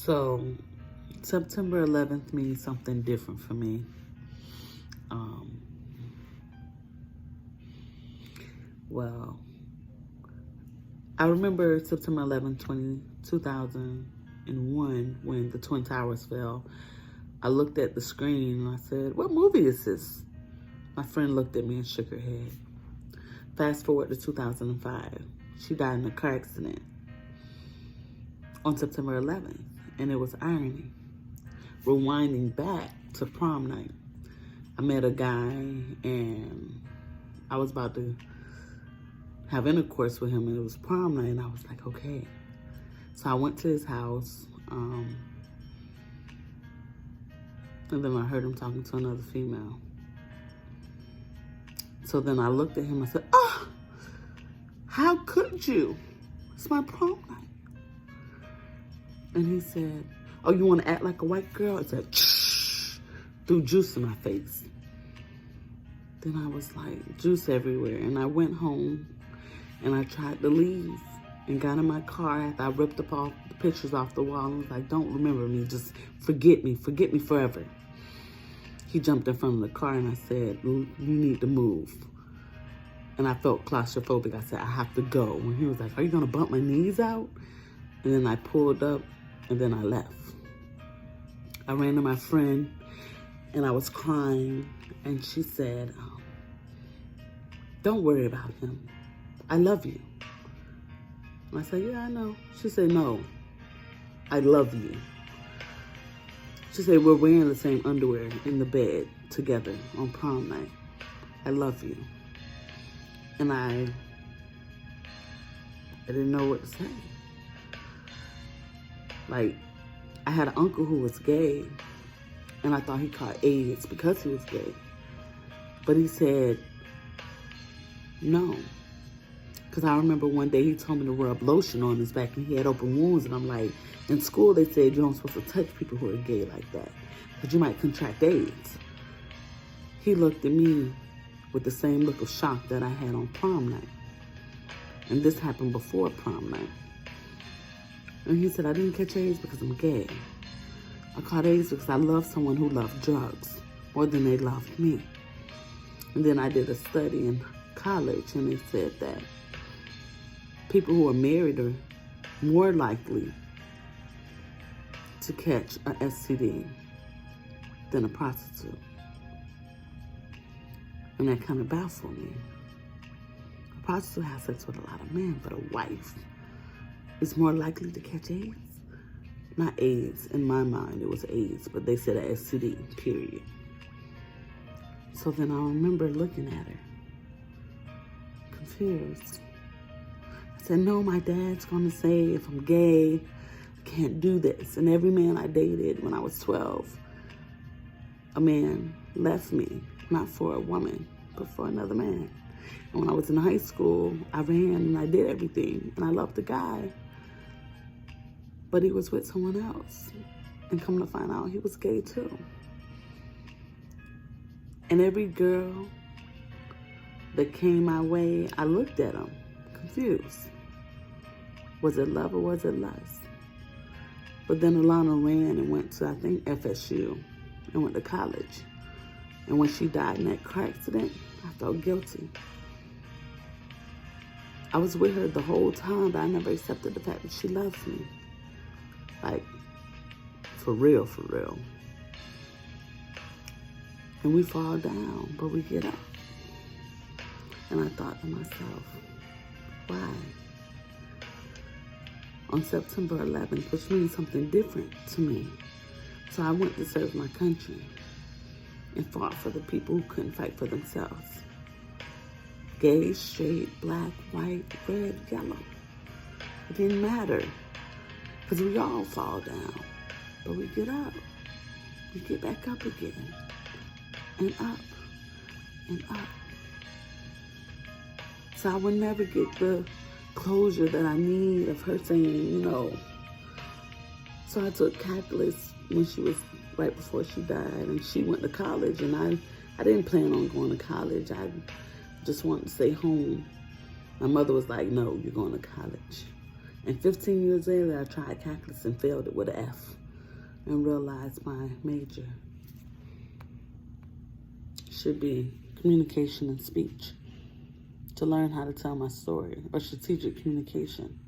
So, September 11th means something different for me. Well, I remember September 11th, 2001, when the Twin Towers fell. I looked at the screen and I said, "What movie is this?" My friend looked at me and shook her head. Fast forward to 2005. She died in a car accident on September 11th, and it was irony. Rewinding back to prom night, I met a guy and I was about to have intercourse with him, and it was prom night, and I was like, okay. So I went to his house, and then I heard him talking to another female. So then I looked at him and said, "Oh, how could you? It's my prom night." And he said, "Oh, you want to act like a white girl?" I said, "Shh," threw juice in my face. Then I was like, juice everywhere. And I went home and I tried to leave and got in my car after I ripped up all the pictures off the wall and was like, "Don't remember me, just forget me forever." He jumped in front of the car and I said, "You need to move." And I felt claustrophobic. I said, "I have to go." And he was like, "Are you gonna bump my knees out?" And then I pulled up and then I left. I ran to my friend and I was crying, and she said, "Don't worry about him. I love you." And I said, "Yeah, I know." She said, "No, I love you." She said, "We're wearing the same underwear in the bed together on prom night. I love you." And I didn't know what to say. Like, I had an uncle who was gay, and I thought he caught AIDS because he was gay. But he said no. Because I remember one day he told me to rub lotion on his back and he had open wounds. And I'm like, in school they said you're not supposed to touch people who are gay like that because you might contract AIDS. He looked at me with the same look of shock that I had on prom night. And this happened before prom night. And he said, "I didn't catch AIDS because I'm gay. I caught AIDS because I loved someone who loved drugs more than they loved me." And then I did a study in college, and they said that people who are married are more likely to catch a STD than a prostitute. And that kind of baffled me. A prostitute has sex with a lot of men, but a wife is more likely to catch AIDS. Not AIDS, in my mind it was AIDS, but they said a STD, period. So then I remember looking at her, confused. I said, "No, my dad's gonna say if I'm gay, I can't do this." And every man I dated when I was 12, a man left me, not for a woman, but for another man. And when I was in high school, I ran and I did everything, and I loved the guy, but he was with someone else. And come to find out, he was gay too. And every girl that came my way, I looked at them, confused. Was it love or was it lust? But then Alana ran and went to, I think, FSU, and went to college. And when she died in that car accident, I felt guilty. I was with her the whole time, but I never accepted the fact that she loves me. Like, for real, for real. And we fall down, but we get up. And I thought to myself, why? On September 11th, which means something different to me. So I went to serve my country and fought for the people who couldn't fight for themselves. Gay, straight, black, white, red, yellow. It didn't matter, because we all fall down, but we get up. We get back up again, and up, and up. So I would never get the closure that I need of her saying. So I took calculus when she was right before she died, and she went to college, and I didn't plan on going to college. I just wanted to stay home. My mother was like, "No, you're going to college." And 15 years later, I tried calculus and failed it with an F and realized my major should be communication and speech, to learn how to tell my story, or strategic communication,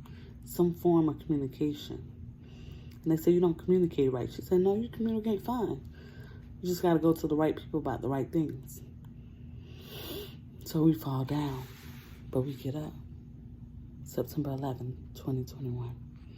some form of communication. And they say, you don't communicate right. She said, no, you communicate fine. You just got to go to the right people about the right things. So we fall down, but we get up. September 11, 2021.